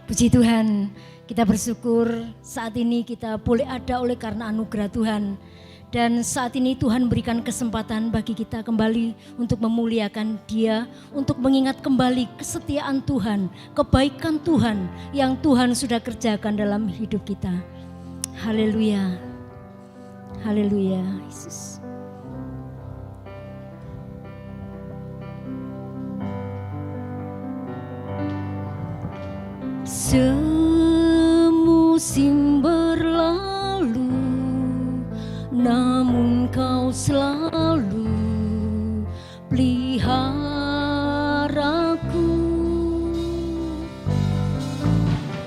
Puji Tuhan, kita bersyukur saat ini kita boleh ada oleh karena anugerah Tuhan. Dan saat ini Tuhan berikan kesempatan bagi kita kembali untuk memuliakan Dia, untuk mengingat kembali kesetiaan Tuhan, kebaikan Tuhan yang Tuhan sudah kerjakan dalam hidup kita. Haleluya, haleluya, Yesus. Semusim berlalu, namun Kau selalu peliharaku.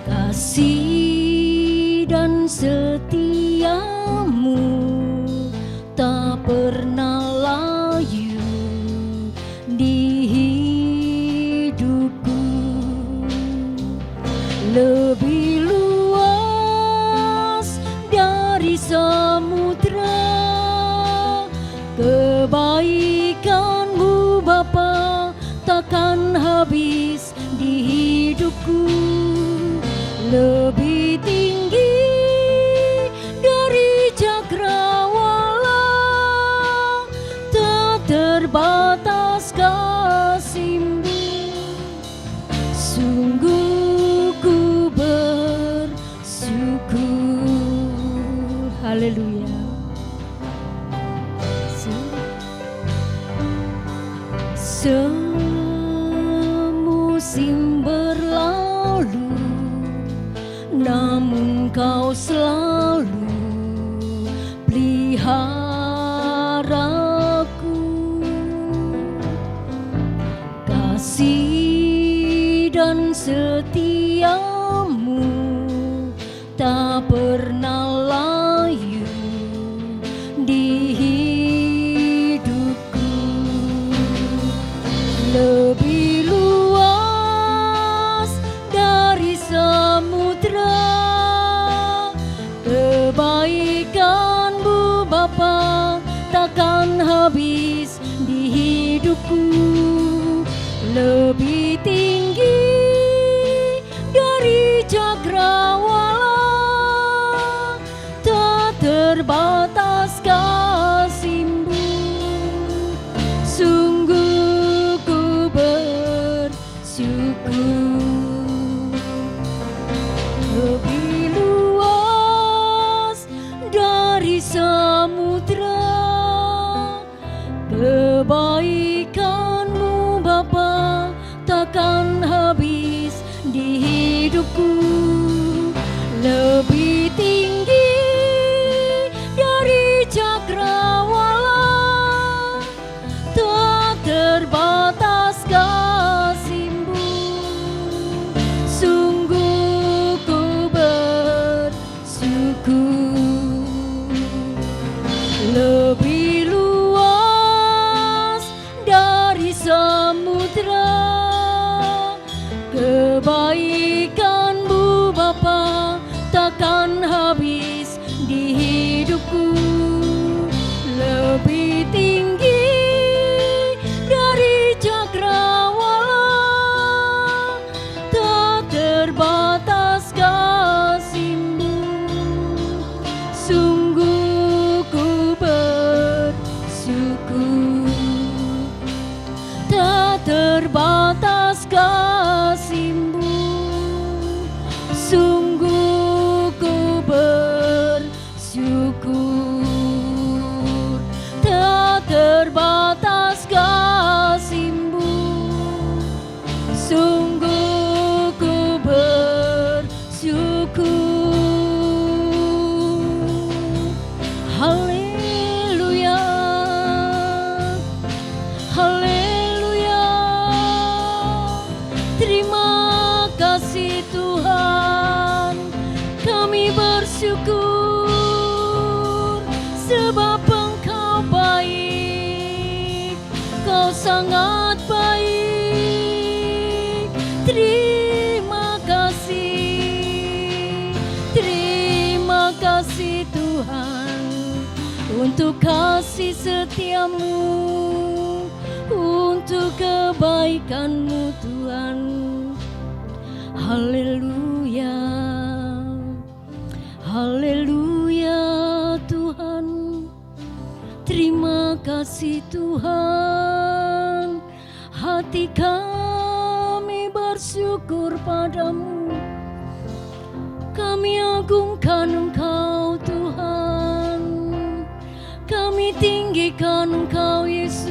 Kasih dan setiamu tak pernah layu di hidupku. Lebih luas dari samudra kebaikan-Mu Bapa, takkan habis di hidupku. Lebih tinggi dari cakrawala, tak terbatas kasih-Mu. Sungguh ku bersyukur. Haleluya. Semusim berlalu, namun Kau selalu peliharaku. Kasih dan setiamu tak pernah layu di hidupku. Lebih luas dari samudra kebaikan-Mu Bapa, takkan habis di hidupku. Lebih tinggi dari cakrawala, tak terbatas kasih-Mu. Sungguh ku bersyukur. Lebih luas dari samudra kebaikan-Mu Bapa, takkan habis di hidupku. Lebih tinggi dari cakrawala, tak terbatas kasih-Mu. Sungguh ku bersyukur. Lebih luas dari samudra kebaikan-Mu Bapa, takkan habis di hidupku. Lebih tinggi dari cakrawala, tak terbatas kasih-Mu. Sungguh ku bersyukur. Tak terbatas kasih-Mu. Sungguh ku bersyukur. Tak terbatas kasih-Mu. Sungguh ku bersyukur. Haleluya, haleluya. Terima kasih Tuhan, kami bersyukur sebab Engkau baik, Kau sangat baik. Terima kasih Tuhan untuk kasih setiamu, untuk kebaikan-Mu Tuhan. Haleluya. kasih Tuhan, hati kami bersyukur padamu. Kami agungkan Engkau Tuhan, kami tinggikan Engkau Yesus.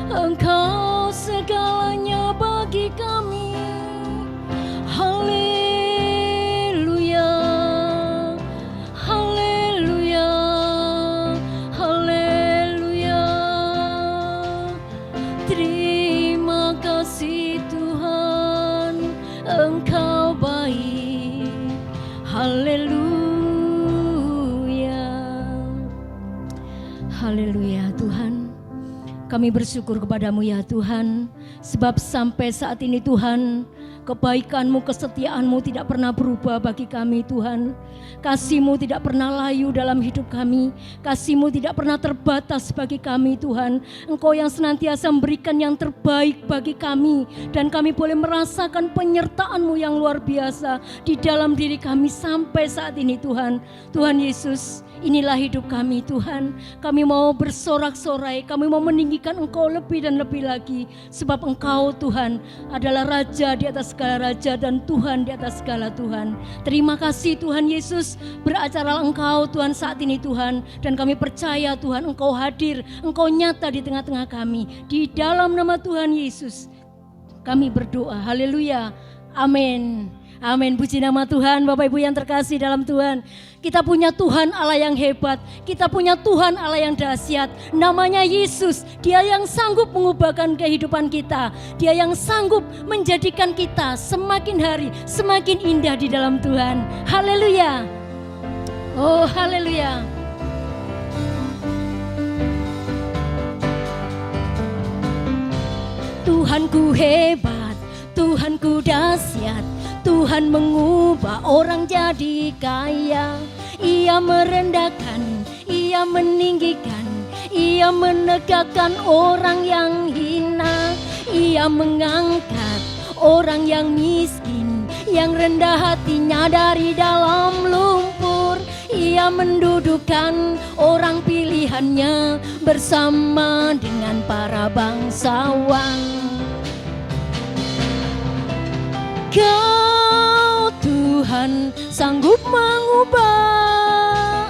Engkau segalanya bagi kami. Haleluya, haleluya, haleluya. Terima kasih Tuhan, Engkau baik. Haleluya, haleluya Tuhan. Kami bersyukur kepadamu ya Tuhan, sebab sampai saat ini Tuhan, kebaikan-Mu, kesetiaan-Mu tidak pernah berubah bagi kami Tuhan. Kasih-Mu tidak pernah layu dalam hidup kami. Kasih-Mu tidak pernah terbatas bagi kami Tuhan. Engkau yang senantiasa memberikan yang terbaik bagi kami. Dan kami boleh merasakan penyertaan-Mu yang luar biasa di dalam diri kami sampai saat ini Tuhan. Tuhan Yesus, inilah hidup kami Tuhan. Kami mau bersorak-sorai, kami mau meninggikan Engkau lebih dan lebih lagi. Sebab Engkau Tuhan adalah Raja di atas segala Raja dan Tuhan di atas segala Tuhan. Terima kasih Tuhan Yesus, beracara Engkau Tuhan saat ini Tuhan. Dan kami percaya Tuhan Engkau hadir, Engkau nyata di tengah-tengah kami. Di dalam nama Tuhan Yesus kami berdoa, haleluya, amin. Amin, puji nama Tuhan. Bapak Ibu yang terkasih dalam Tuhan, kita punya Tuhan Allah yang hebat, kita punya Tuhan Allah yang dahsyat. Namanya Yesus, Dia yang sanggup mengubahkan kehidupan kita. Dia yang sanggup menjadikan kita semakin hari semakin indah di dalam Tuhan. Haleluya. Oh haleluya. Tuhanku hebat, Tuhanku dahsyat. Tuhan mengubah orang jadi kaya. Ia merendahkan, Ia meninggikan, Ia menegakkan orang yang hina. Ia mengangkat orang yang miskin, yang rendah hatinya dari dalam lumpur. Ia mendudukkan orang pilihannya bersama dengan para bangsawan. Kau Tuhan sanggup mengubah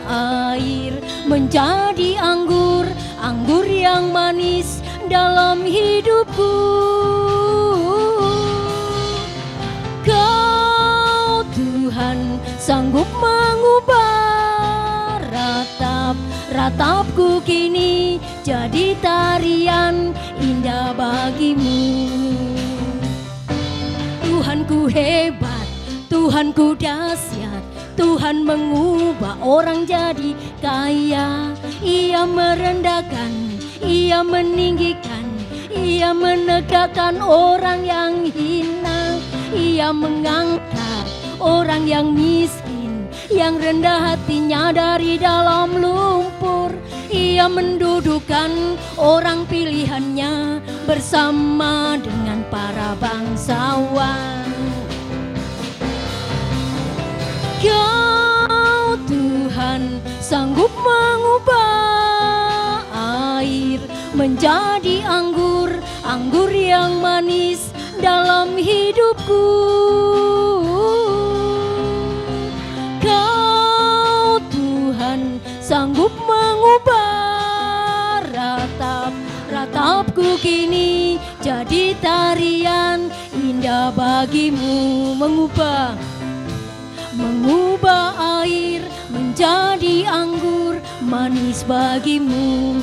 air menjadi anggur, anggur yang manis dalam hidupku. Kau Tuhan sanggup mengubah ratapku kini jadi tarian indah bagimu. Tuhanku hebat, Tuhanku dahsyat. Tuhan mengubah orang jadi kaya. Ia merendahkan, Ia meninggikan, Ia menegakkan orang yang hina. Ia mengangkat orang yang miskin, yang rendah hatinya dari dalam lumpur. Ia mendudukkan orang pilihannya bersama dengan para bangsawan. Kau Tuhan sanggup mengubah air menjadi anggur, anggur yang manis dalam hidupku. Kau Tuhan sanggup mengubah ratapku kini jadi tarian indah bagimu. Mengubah air menjadi anggur manis bagimu.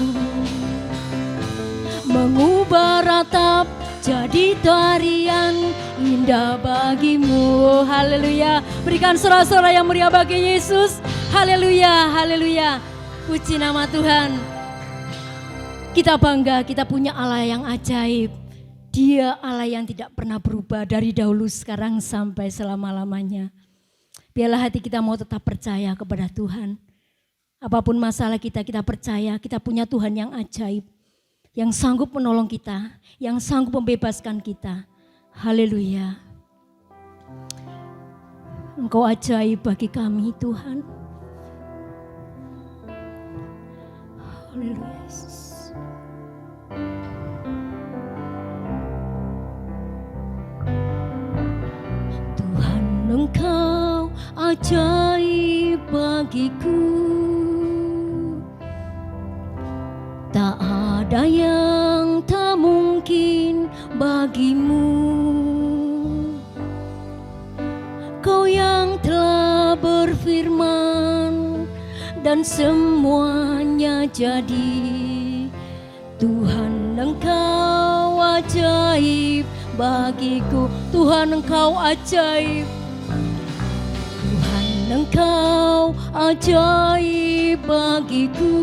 Mengubah ratap jadi tarian indah bagimu. Haleluya. Berikan sorak-sorai yang meriah bagi Yesus. Haleluya, haleluya. Puji nama Tuhan. Kita bangga, kita punya Allah yang ajaib. Dia Allah yang tidak pernah berubah dari dahulu, sekarang, sampai selama-lamanya. Biarlah hati kita mau tetap percaya kepada Tuhan. Apapun masalah kita, kita percaya kita punya Tuhan yang ajaib. Yang sanggup menolong kita, yang sanggup membebaskan kita. Haleluya. Engkau ajaib bagi kami Tuhan. Haleluya Yesus. Tuhan Engkau ajaib bagiku, tak ada yang tak mungkin bagimu. Kau yang telah berfirman dan semuanya jadi. Tuhan Engkau ajaib bagiku. Tuhan Engkau ajaib. Tuhan Engkau ajaib bagiku.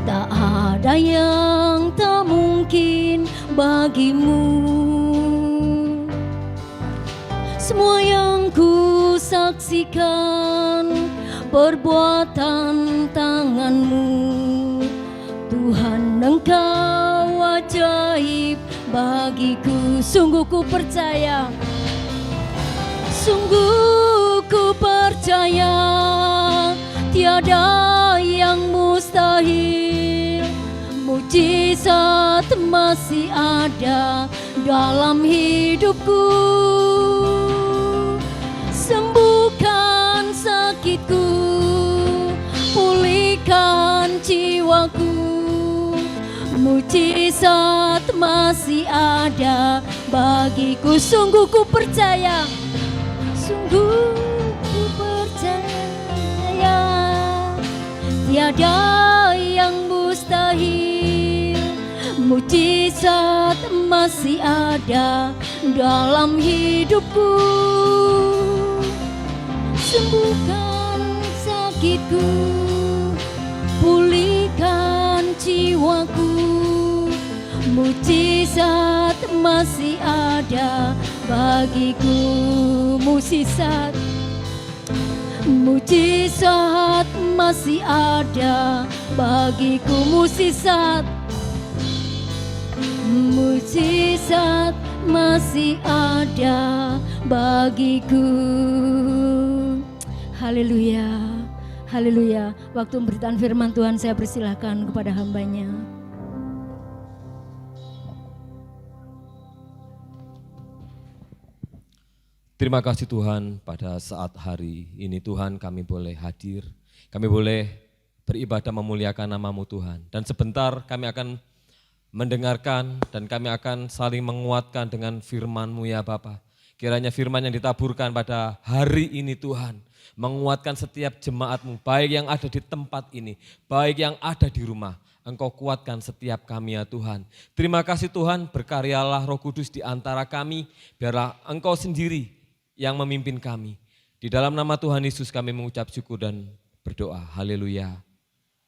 Tak ada yang tak mungkin bagimu. Semua yang ku saksikan perbuatan tangan-Mu. Tuhan Engkau ajaib bagiku. Sungguh ku percaya, sungguh ku percaya, tiada yang mustahil. Mujizat masih ada dalam hidupku. Sembuhkan sakitku, pulihkan jiwaku. Mujizat masih ada bagiku. Sungguh ku percaya, sungguh ku percaya, tiada yang mustahil. Mujizat masih ada dalam hidupku. Sembuhkan sakitku, pulihkan jiwaku. Mujizat masih ada bagiku. Mujizat, mujizat masih ada bagiku. Mujizat, mujizat masih ada bagiku. Haleluya, haleluya. Waktu pemberitaan firman Tuhan, saya persilahkan kepada hamba-Nya. Terima kasih Tuhan, pada saat hari ini Tuhan kami boleh hadir, kami boleh beribadah memuliakan nama-Mu Tuhan. Dan sebentar kami akan mendengarkan dan kami akan saling menguatkan dengan firman-Mu ya Bapa. Kiranya firman yang ditaburkan pada hari ini Tuhan, menguatkan setiap jemaat-Mu, baik yang ada di tempat ini, baik yang ada di rumah. Engkau kuatkan setiap kami ya Tuhan. Terima kasih Tuhan, berkaryalah Roh Kudus di antara kami, biarlah Engkau sendiri yang memimpin kami. Di dalam nama Tuhan Yesus kami mengucap syukur dan berdoa. Haleluya.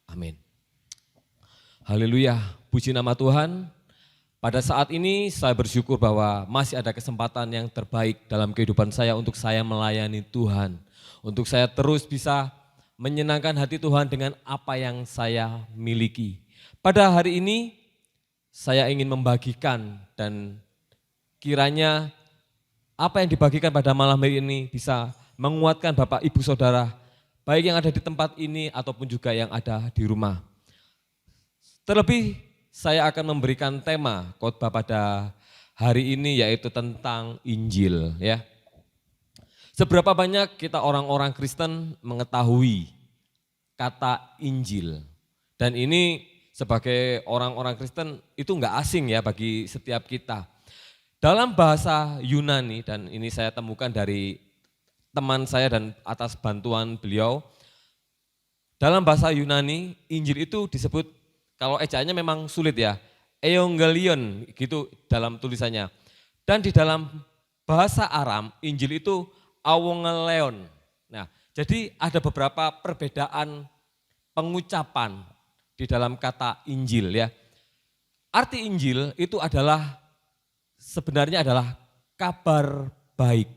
Amin. Haleluya, puji nama Tuhan. Pada saat ini saya bersyukur bahwa masih ada kesempatan yang terbaik dalam kehidupan saya untuk saya melayani Tuhan. Untuk saya terus bisa menyenangkan hati Tuhan dengan apa yang saya miliki. Pada hari ini saya ingin membagikan dan kiranya apa yang dibagikan pada malam hari ini bisa menguatkan Bapak Ibu Saudara, baik yang ada di tempat ini ataupun juga yang ada di rumah. Terlebih saya akan memberikan tema khotbah pada hari ini yaitu tentang Injil ya. Seberapa banyak kita orang-orang Kristen mengetahui kata Injil. Dan ini sebagai orang-orang Kristen itu enggak asing ya bagi setiap kita. Dalam bahasa Yunani, dan ini saya temukan dari teman saya dan atas bantuan beliau. Dalam bahasa Yunani, Injil itu disebut, kalau ejaannya memang sulit ya, Evangelion gitu dalam tulisannya. Dan di dalam bahasa Aram, Injil itu Awongeleon. Nah, jadi ada beberapa perbedaan pengucapan di dalam kata Injil ya. Arti Injil itu adalah sebenarnya adalah kabar baik.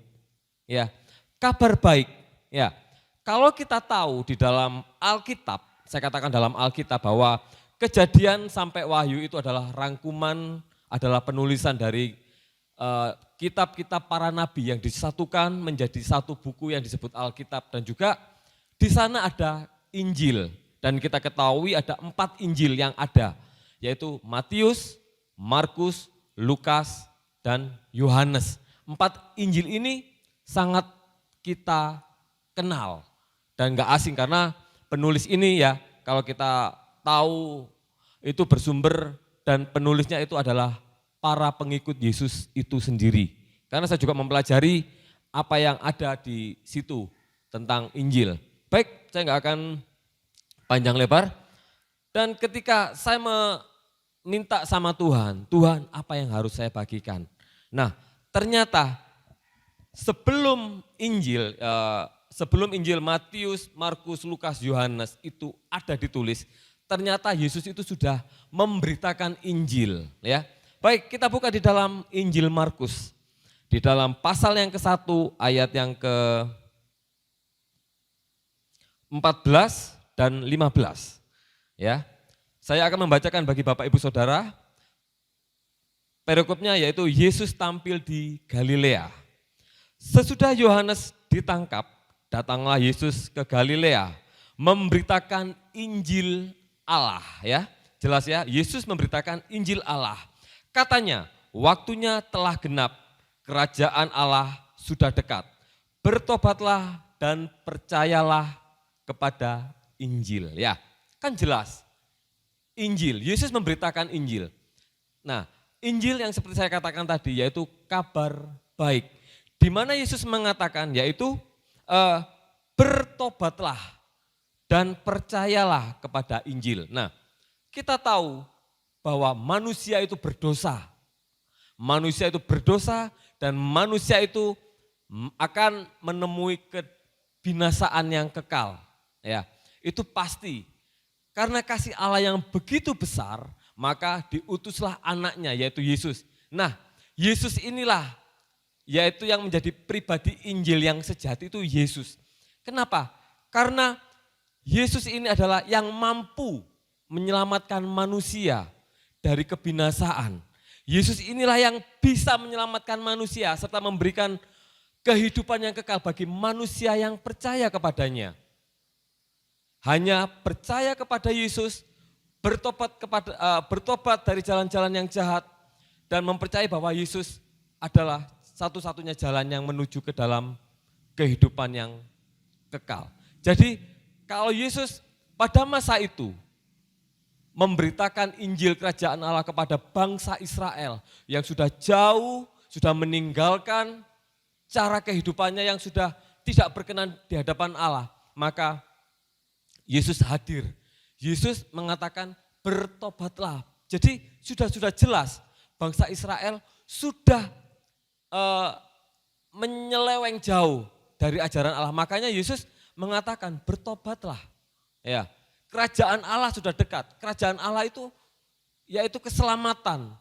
Ya, kabar baik. Ya. Kalau kita tahu di dalam Alkitab, saya katakan dalam Alkitab bahwa Kejadian sampai Wahyu itu adalah rangkuman, adalah penulisan dari kitab-kitab para nabi yang disatukan menjadi satu buku yang disebut Alkitab. Dan juga di sana ada Injil. Dan kita ketahui ada 4 Injil yang ada, yaitu Matius, Markus, Lukas, dan Yohanes. 4 Injil ini sangat kita kenal dan gak asing karena penulis ini ya kalau kita tahu itu bersumber dan penulisnya itu adalah para pengikut Yesus itu sendiri. Karena saya juga mempelajari apa yang ada di situ tentang Injil. Baik, saya gak akan panjang lebar. Dan ketika saya minta sama Tuhan, Tuhan apa yang harus saya bagikan? Nah, ternyata sebelum Injil Matius, Markus, Lukas, Yohanes itu ada ditulis, ternyata Yesus itu sudah memberitakan Injil. Ya, baik kita buka di dalam Injil Markus, di dalam pasal yang ke-1 ayat yang ke-14 dan 15. Ya, saya akan membacakan bagi Bapak Ibu Saudara. Perikopnya yaitu Yesus tampil di Galilea. Sesudah Yohanes ditangkap, datanglah Yesus ke Galilea memberitakan Injil Allah, ya. Jelas ya, Yesus memberitakan Injil Allah. Katanya, waktunya telah genap, kerajaan Allah sudah dekat. Bertobatlah dan percayalah kepada Injil, ya. Kan jelas. Injil, Yesus memberitakan Injil. Nah, Injil yang seperti saya katakan tadi yaitu kabar baik. Di mana Yesus mengatakan yaitu bertobatlah dan percayalah kepada Injil. Nah, kita tahu bahwa manusia itu berdosa. Manusia itu berdosa dan manusia itu akan menemui kebinasaan yang kekal. Ya, itu pasti. Karena kasih Allah yang begitu besar, maka diutuslah anaknya yaitu Yesus. Nah, Yesus inilah yaitu yang menjadi pribadi Injil yang sejati itu Yesus. Kenapa? Karena Yesus ini adalah yang mampu menyelamatkan manusia dari kebinasaan. Yesus inilah yang bisa menyelamatkan manusia serta memberikan kehidupan yang kekal bagi manusia yang percaya kepadanya. Hanya percaya kepada Yesus, bertobat dari jalan-jalan yang jahat dan mempercayai bahwa Yesus adalah satu-satunya jalan yang menuju ke dalam kehidupan yang kekal. Jadi kalau Yesus pada masa itu memberitakan Injil Kerajaan Allah kepada bangsa Israel yang sudah jauh, sudah meninggalkan cara kehidupannya yang sudah tidak berkenan di hadapan Allah, maka Yesus hadir. Yesus mengatakan bertobatlah. Jadi sudah jelas bangsa Israel sudah menyeleweng jauh dari ajaran Allah. Makanya Yesus mengatakan bertobatlah. Ya, kerajaan Allah sudah dekat. Kerajaan Allah itu yaitu keselamatan,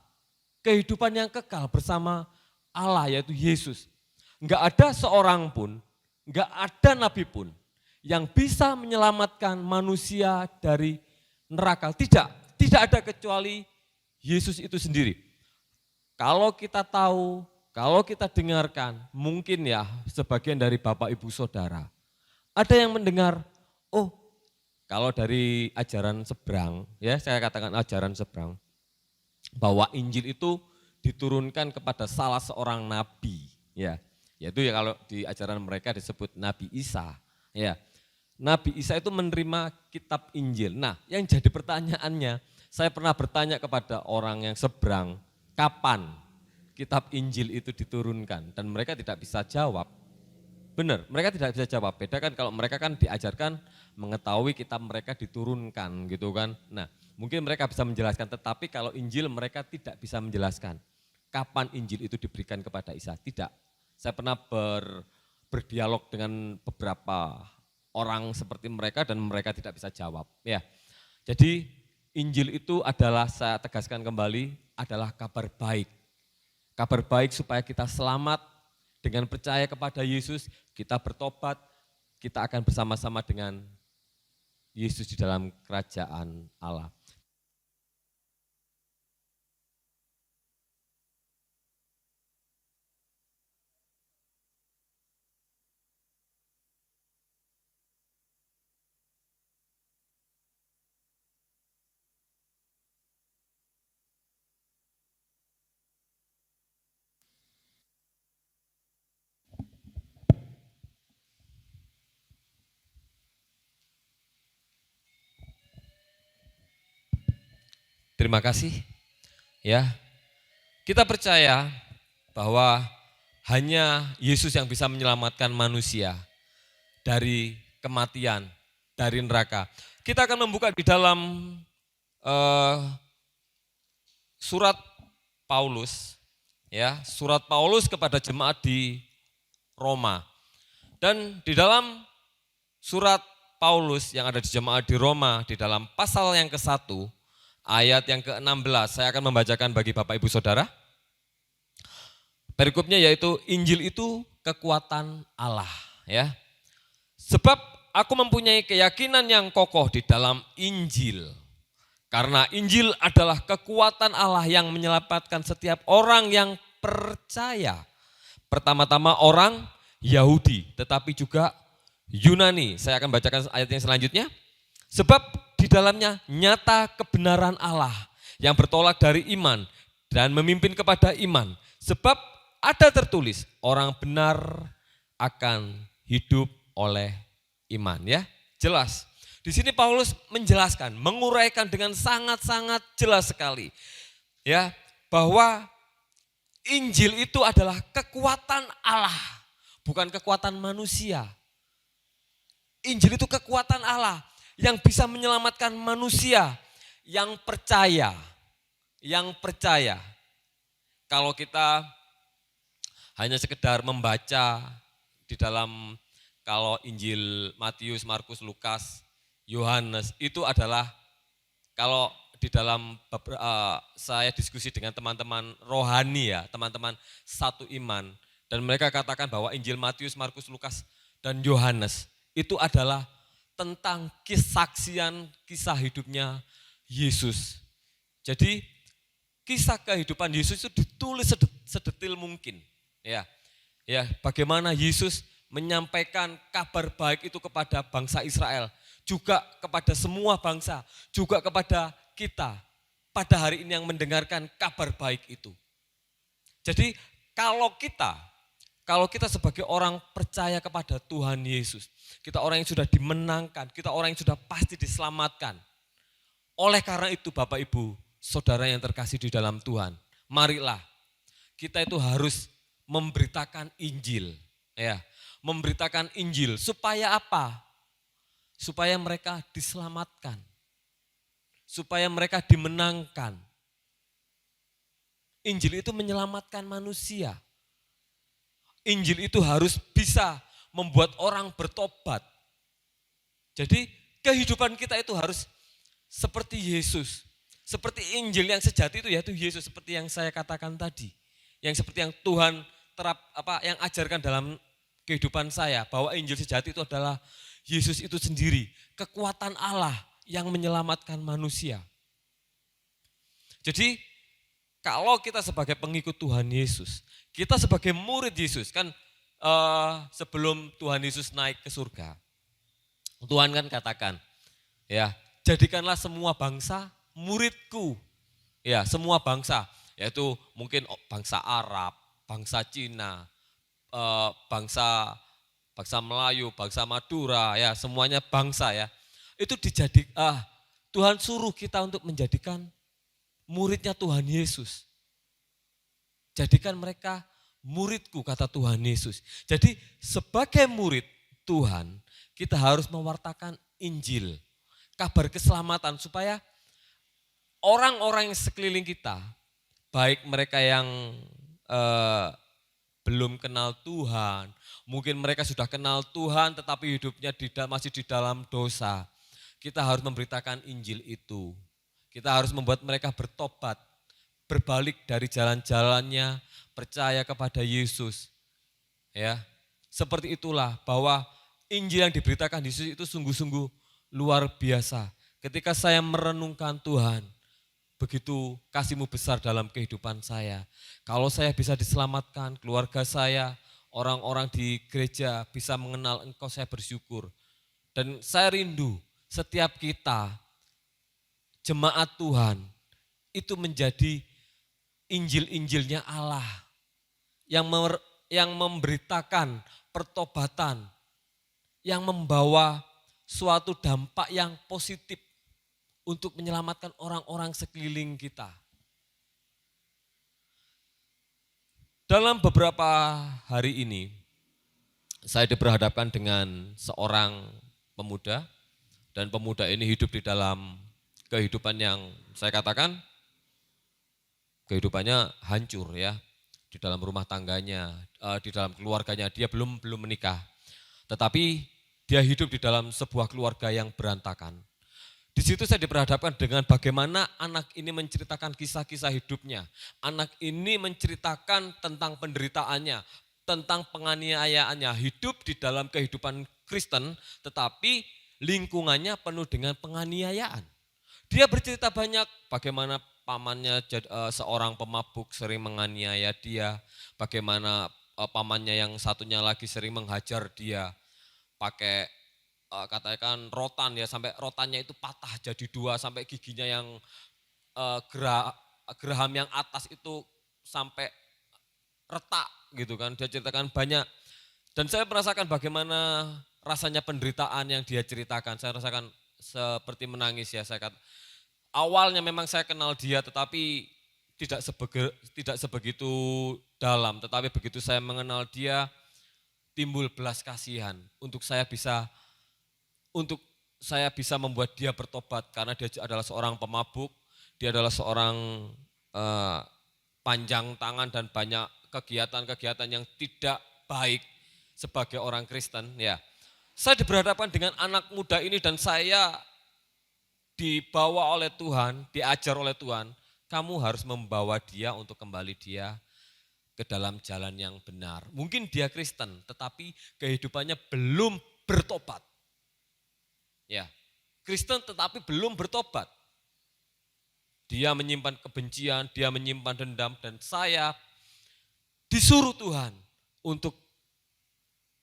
kehidupan yang kekal bersama Allah yaitu Yesus. Enggak ada seorang pun, enggak ada nabi pun yang bisa menyelamatkan manusia dari neraka. Tidak ada kecuali Yesus itu sendiri. Kalau kita tahu, kalau kita dengarkan, mungkin ya sebagian dari Bapak Ibu Saudara, ada yang mendengar, oh kalau dari ajaran seberang, ya saya katakan ajaran seberang, bahwa Injil itu diturunkan kepada salah seorang nabi, ya, yaitu ya kalau di ajaran mereka disebut Nabi Isa, ya. Nabi Isa itu menerima kitab Injil. Nah, yang jadi pertanyaannya, saya pernah bertanya kepada orang yang seberang, kapan kitab Injil itu diturunkan? Dan mereka tidak bisa jawab. Benar, mereka tidak bisa jawab. Beda kan kalau mereka kan diajarkan mengetahui kitab mereka diturunkan gitu kan. Nah, mungkin mereka bisa menjelaskan, tetapi kalau Injil mereka tidak bisa menjelaskan. Kapan Injil itu diberikan kepada Isa? Tidak. Saya pernah berdialog dengan beberapa orang seperti mereka dan mereka tidak bisa jawab. Ya, jadi Injil itu adalah, saya tegaskan kembali, adalah kabar baik. Kabar baik supaya kita selamat dengan percaya kepada Yesus, kita bertobat, kita akan bersama-sama dengan Yesus di dalam kerajaan Allah. Terima kasih. Ya, kita percaya bahwa hanya Yesus yang bisa menyelamatkan manusia dari kematian, dari neraka. Kita akan membuka di dalam surat Paulus, ya, surat Paulus kepada jemaat di Roma. Dan di dalam surat Paulus yang ada di jemaat di Roma, di dalam pasal yang ke-1, ayat yang ke-16, saya akan membacakan bagi Bapak Ibu Saudara. Perikopnya yaitu Injil itu kekuatan Allah, ya. Sebab aku mempunyai keyakinan yang kokoh di dalam Injil. Karena Injil adalah kekuatan Allah yang menyelamatkan setiap orang yang percaya. Pertama-tama orang Yahudi, tetapi juga Yunani. Saya akan bacakan ayat yang selanjutnya. Sebab di dalamnya nyata kebenaran Allah yang bertolak dari iman dan memimpin kepada iman. Sebab ada tertulis, orang benar akan hidup oleh iman, ya. Jelas. Di sini Paulus menjelaskan, menguraikan dengan sangat-sangat jelas sekali, ya, bahwa Injil itu adalah kekuatan Allah, bukan kekuatan manusia. Injil itu kekuatan Allah yang bisa menyelamatkan manusia yang percaya, yang percaya. Kalau kita hanya sekedar membaca di dalam, kalau Injil Matius, Markus, Lukas, Yohanes itu adalah, kalau di dalam saya diskusi dengan teman-teman rohani, ya, teman-teman satu iman, dan mereka katakan bahwa Injil Matius, Markus, Lukas, dan Yohanes itu adalah tentang kesaksian kisah hidupnya Yesus. Jadi kisah kehidupan Yesus itu ditulis sedetil mungkin, ya. Ya, bagaimana Yesus menyampaikan kabar baik itu kepada bangsa Israel, juga kepada semua bangsa, juga kepada kita pada hari ini yang mendengarkan kabar baik itu. Jadi kalau kita sebagai orang percaya kepada Tuhan Yesus, kita orang yang sudah dimenangkan, kita orang yang sudah pasti diselamatkan. Oleh karena itu Bapak Ibu, saudara yang terkasih di dalam Tuhan, marilah kita itu harus memberitakan Injil, ya. Memberitakan Injil supaya apa? Supaya mereka diselamatkan. Supaya mereka dimenangkan. Injil itu menyelamatkan manusia. Injil itu harus bisa membuat orang bertobat. Jadi kehidupan kita itu harus seperti Yesus. Seperti Injil yang sejati itu, yaitu Yesus, seperti yang saya katakan tadi. Yang seperti yang Tuhan yang ajarkan dalam kehidupan saya, bahwa Injil sejati itu adalah Yesus itu sendiri, kekuatan Allah yang menyelamatkan manusia. Jadi kalau kita sebagai pengikut Tuhan Yesus, kita sebagai murid Yesus, kan sebelum Tuhan Yesus naik ke surga, Tuhan kan katakan, ya, jadikanlah semua bangsa muridku, ya, semua bangsa, yaitu mungkin bangsa Arab, bangsa Cina, bangsa Melayu, bangsa Madura, ya, semuanya bangsa, ya. Itu Tuhan suruh kita untuk menjadikan muridnya Tuhan Yesus. Jadikan mereka muridku, kata Tuhan Yesus. Jadi sebagai murid Tuhan, kita harus mewartakan Injil, kabar keselamatan, supaya orang-orang yang sekeliling kita, baik mereka yang belum kenal Tuhan, mungkin mereka sudah kenal Tuhan tetapi hidupnya masih di dalam dosa. Kita harus memberitakan Injil itu. Kita harus membuat mereka bertobat, berbalik dari jalan-jalannya, percaya kepada Yesus. Ya, seperti itulah bahwa Injil yang diberitakan Yesus itu sungguh-sungguh luar biasa. Ketika saya merenungkan Tuhan, begitu kasih-Mu besar dalam kehidupan saya. Kalau saya bisa diselamatkan, keluarga saya, orang-orang di gereja bisa mengenal Engkau, saya bersyukur. Dan saya rindu setiap kita, jemaat Tuhan, itu menjadi Injil-Injilnya Allah yang memberitakan pertobatan, yang membawa suatu dampak yang positif untuk menyelamatkan orang-orang sekeliling kita. Dalam beberapa hari ini, saya diperhadapkan dengan seorang pemuda, dan pemuda ini hidup di dalam kehidupan yang saya katakan kehidupannya hancur ya, di dalam rumah tangganya, di dalam keluarganya, dia belum menikah. Tetapi dia hidup di dalam sebuah keluarga yang berantakan. Di situ saya diperhadapkan dengan bagaimana anak ini menceritakan kisah-kisah hidupnya. Anak ini menceritakan tentang penderitaannya, tentang penganiayaannya, hidup di dalam kehidupan Kristen, tetapi lingkungannya penuh dengan penganiayaan. Dia bercerita banyak bagaimana pamannya seorang pemabuk sering menganiaya dia, bagaimana pamannya yang satunya lagi sering menghajar dia pakai katakan rotan ya, sampai rotannya itu patah jadi dua, sampai giginya yang geraham yang atas itu sampai retak gitu kan. Dia ceritakan banyak dan saya merasakan bagaimana rasanya penderitaan yang dia ceritakan. Saya rasakan seperti menangis ya. Awalnya memang saya kenal dia, tetapi tidak sebegitu dalam, tetapi begitu saya mengenal dia timbul belas kasihan untuk saya bisa membuat dia bertobat, karena dia adalah seorang pemabuk, dia adalah seorang panjang tangan dan banyak kegiatan-kegiatan yang tidak baik sebagai orang Kristen ya. Saya diberhadapkan dengan anak muda ini dan saya dibawa oleh Tuhan, diajar oleh Tuhan, kamu harus membawa dia untuk kembali dia ke dalam jalan yang benar. Mungkin dia Kristen, tetapi kehidupannya belum bertobat. Ya, Kristen tetapi belum bertobat. Dia menyimpan kebencian, dia menyimpan dendam, dan saya disuruh Tuhan untuk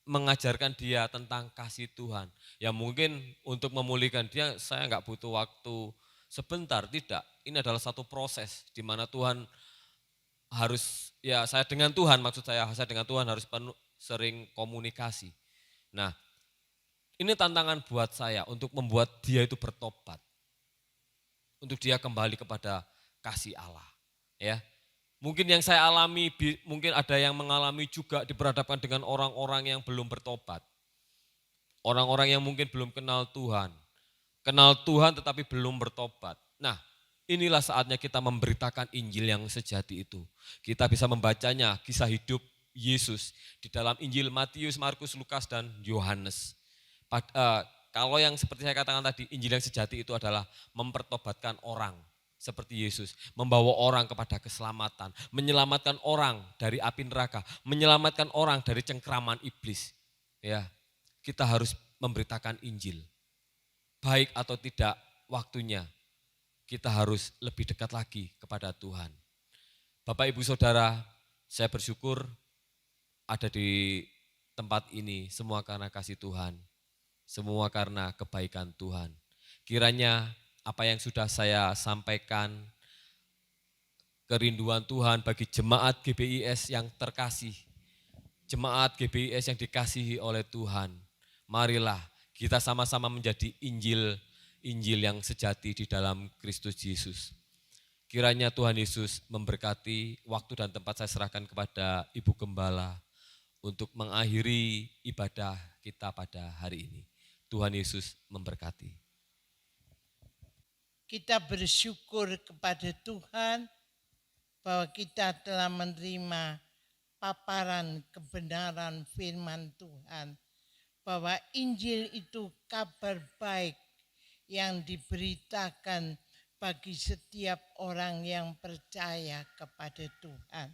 mengajarkan dia tentang kasih Tuhan. Ya mungkin untuk memulihkan dia saya enggak butuh waktu sebentar, tidak. Ini adalah satu proses di mana Tuhan harus, ya saya dengan Tuhan, maksud saya dengan Tuhan harus sering komunikasi. Nah, ini tantangan buat saya untuk membuat dia itu bertobat. Untuk dia kembali kepada kasih Allah. Ya. Mungkin yang saya alami, mungkin ada yang mengalami juga diperhadapkan dengan orang-orang yang belum bertobat. Orang-orang yang mungkin belum kenal Tuhan. Kenal Tuhan tetapi belum bertobat. Nah, inilah saatnya kita memberitakan Injil yang sejati itu. Kita bisa membacanya, kisah hidup Yesus di dalam Injil Matius, Markus, Lukas, dan Yohanes. Kalau yang seperti saya katakan tadi, Injil yang sejati itu adalah mempertobatkan orang seperti Yesus, membawa orang kepada keselamatan, menyelamatkan orang dari api neraka, menyelamatkan orang dari cengkraman iblis. Ya, kita harus memberitakan Injil. Baik atau tidak waktunya, kita harus lebih dekat lagi kepada Tuhan. Bapak Ibu Saudara, saya bersyukur ada di tempat ini semua karena kasih Tuhan. Semua karena kebaikan Tuhan. Kiranya apa yang sudah saya sampaikan, kerinduan Tuhan bagi jemaat GBIS yang terkasih, jemaat GBIS yang dikasihi oleh Tuhan, marilah kita sama-sama menjadi Injil yang sejati di dalam Kristus Yesus. Kiranya Tuhan Yesus memberkati waktu dan tempat saya serahkan kepada Ibu Gembala untuk mengakhiri ibadah kita pada hari ini. Tuhan Yesus memberkati. Kita bersyukur kepada Tuhan bahwa kita telah menerima paparan kebenaran firman Tuhan. Bahwa Injil itu kabar baik yang diberitakan bagi setiap orang yang percaya kepada Tuhan.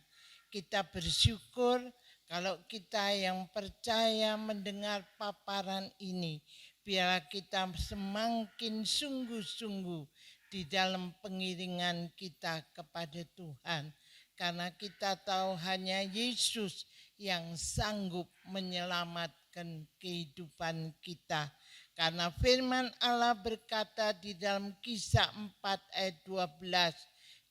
Kita bersyukur kalau kita yang percaya mendengar paparan ini, biarlah kita semakin sungguh-sungguh di dalam pengiringan kita kepada Tuhan. Karena kita tahu hanya Yesus yang sanggup menyelamatkan kehidupan kita. Karena firman Allah berkata di dalam Kisah 4 ayat 12,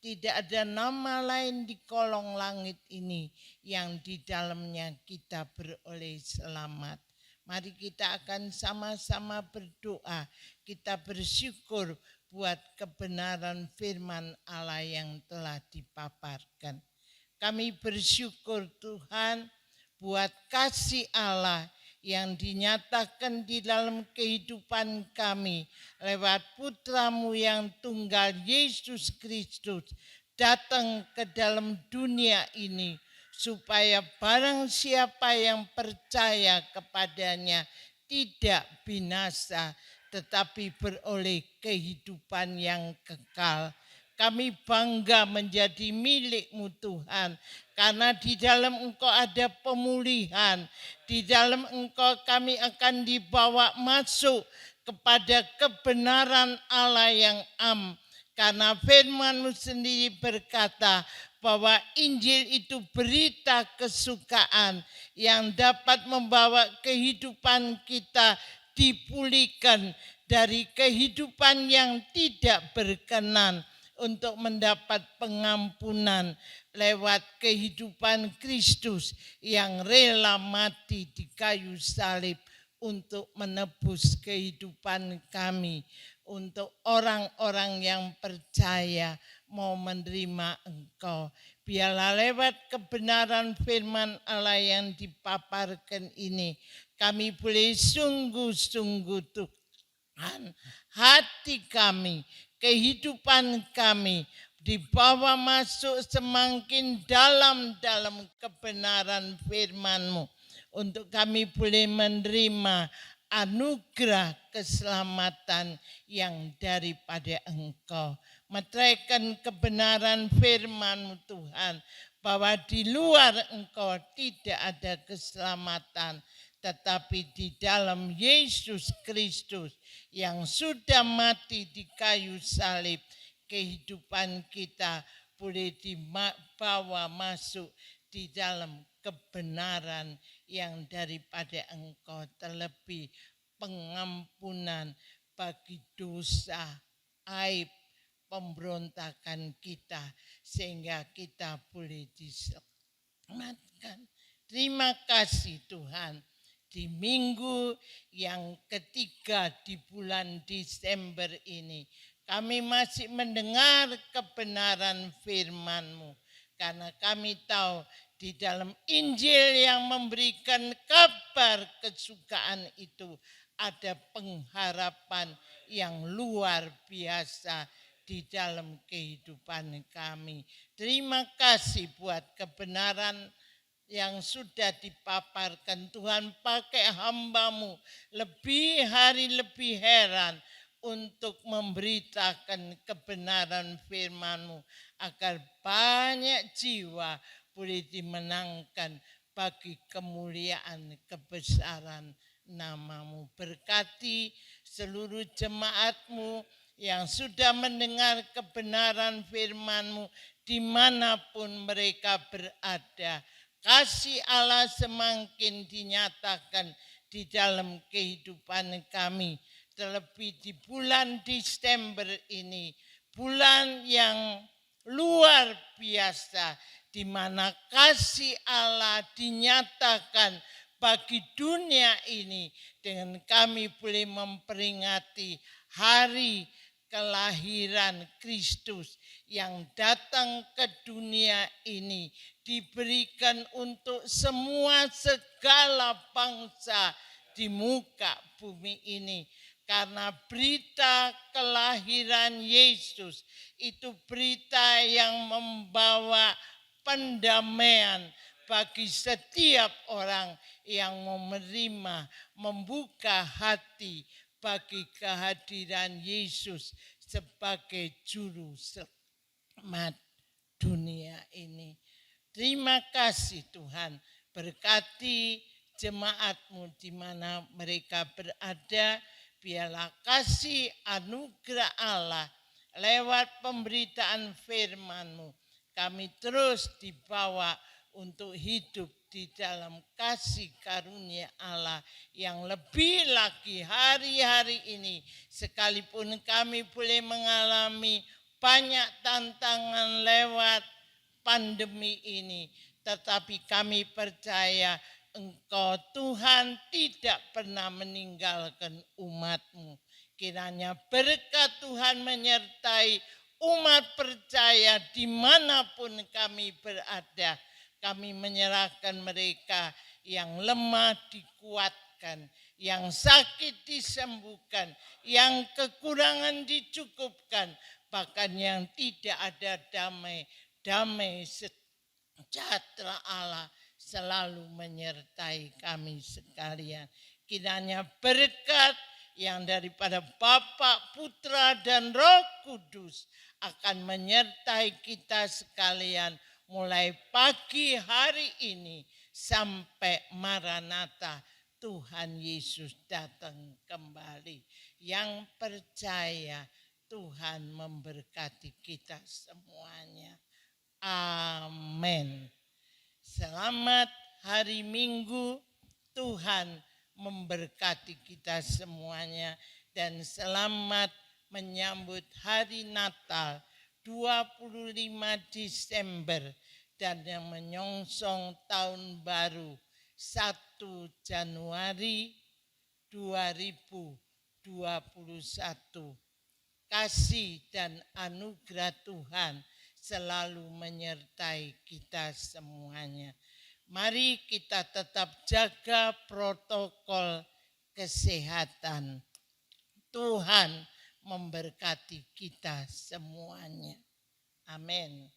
tidak ada nama lain di kolong langit ini yang di dalamnya kita beroleh selamat. Mari kita akan sama-sama berdoa. Kita bersyukur buat kebenaran firman Allah yang telah dipaparkan. Kami bersyukur Tuhan buat kasih Allah yang dinyatakan di dalam kehidupan kami lewat putra-Mu yang tunggal Yesus Kristus datang ke dalam dunia ini supaya barang siapa yang percaya kepadanya tidak binasa tetapi beroleh kehidupan yang kekal. Kami bangga menjadi milik-Mu Tuhan, karena di dalam Engkau ada pemulihan, di dalam Engkau kami akan dibawa masuk kepada kebenaran Allah yang karena firman-Mu sendiri berkata bahwa Injil itu berita kesukaan yang dapat membawa kehidupan kita dipulihkan dari kehidupan yang tidak berkenan untuk mendapat pengampunan lewat kehidupan Kristus yang rela mati di kayu salib untuk menebus kehidupan kami. Untuk orang-orang yang percaya mau menerima Engkau. Biarlah lewat kebenaran firman Allah yang dipaparkan ini, kami boleh sungguh-sungguh Tuhan, hati kami, kehidupan kami dibawa masuk semakin dalam kebenaran firman-Mu. Untuk kami boleh menerima anugerah keselamatan yang daripada Engkau. Meteraikan kebenaran firman-Mu Tuhan, bahwa di luar Engkau tidak ada keselamatan, tetapi di dalam Yesus Kristus yang sudah mati di kayu salib, kehidupan kita boleh dibawa masuk di dalam kebenaran yang daripada Engkau, terlebih pengampunan bagi dosa, aib, pemberontakan kita, sehingga kita boleh diselamatkan. Terima kasih Tuhan, di minggu yang ketiga di bulan Desember ini, kami masih mendengar kebenaran firman-Mu, karena kami tahu di dalam Injil yang memberikan kabar kesukaan itu ada pengharapan yang luar biasa di dalam kehidupan kami. Terima kasih buat kebenaran yang sudah dipaparkan. Tuhan, pakai hamba-Mu lebih hari lebih heran untuk memberitakan kebenaran firman-Mu, agar banyak jiwa boleh dimenangkan bagi kemuliaan kebesaran nama-Mu. Berkati seluruh jemaat-Mu yang sudah mendengar kebenaran firman-Mu dimanapun mereka berada. Kasih Allah semakin dinyatakan di dalam kehidupan kami. Terlebih di bulan Desember ini, bulan yang luar biasa, di mana kasih Allah dinyatakan bagi dunia ini, dengan kami boleh memperingati hari kelahiran Kristus yang datang ke dunia ini, diberikan untuk semua segala bangsa di muka bumi ini. Karena berita kelahiran Yesus itu berita yang membawa pendamaian bagi setiap orang yang menerima, membuka hati bagi kehadiran Yesus sebagai juru selamat dunia ini. Terima kasih Tuhan, berkati jemaat-Mu di mana mereka berada. Biarlah kasih anugerah Allah lewat pemberitaan firman-Mu, kami terus dibawa untuk hidup di dalam kasih karunia Allah yang lebih lagi hari-hari ini. Sekalipun kami boleh mengalami banyak tantangan lewat pandemi ini, tetapi kami percaya Engkau Tuhan tidak pernah meninggalkan umat-Mu. Kiranya berkat Tuhan menyertai umat percaya dimanapun kami berada. Kami menyerahkan mereka yang lemah dikuatkan, yang sakit disembuhkan, yang kekurangan dicukupkan, bahkan yang tidak ada damai sejahtera Allah selalu menyertai kami sekalian. Kiranya berkat yang daripada Bapa, Putra, dan Roh Kudus akan menyertai kita sekalian mulai pagi hari ini sampai Maranatha Tuhan Yesus datang kembali. Yang percaya Tuhan memberkati kita semuanya. Amin. Selamat hari Minggu, Tuhan memberkati kita semuanya, dan selamat menyambut hari Natal 25 Desember dan yang menyongsong tahun baru 1 Januari 2021. Kasih dan anugerah Tuhan selalu menyertai kita semuanya. Mari kita tetap jaga protokol kesehatan. Tuhan memberkati kita semuanya. Amin.